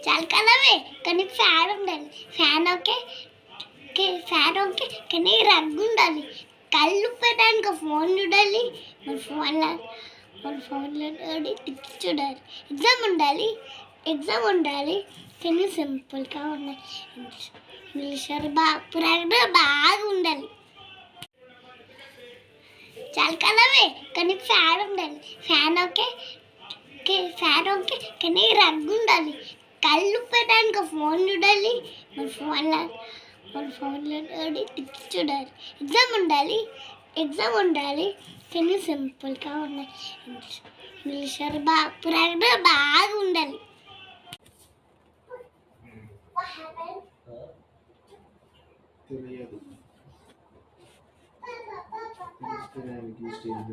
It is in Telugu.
చలికాలమే కానీ ఫ్యాన్ ఉండాలి. ఫ్యాన్ ఓకే, ఫ్యాన్ ఓకే కానీ రగ్గు ఉండాలి. కళ్ళు పెట్టడానికి ఫోన్ చూడాలి. మన ఫోన్లో టిప్స్ చూడాలి. ఎగ్జామ్ ఉండాలి కానీ సింపుల్గా ఉన్నాయి. ఇంగ్లీష్ పురాణ బాగా ఉండాలి. చలికాలమే కానీ ఫ్యాన్ ఉండాలి. ఫ్యాన్ ఓకే, కానీ రగ్గు ఉండాలి. కళ్ళు పెట్టడానికి ఫోన్ చూడాలి. మన ఫోన్లో టిప్స్ చూడాలి. ఎగ్జామ్ ఉండాలి కానీ సింపుల్గా ఉన్నాయి. ఇంగ్లీష్ పురాణ బాగా ఉండాలి. తెలియదు తెలుసుకోవడానికి స్టేజ్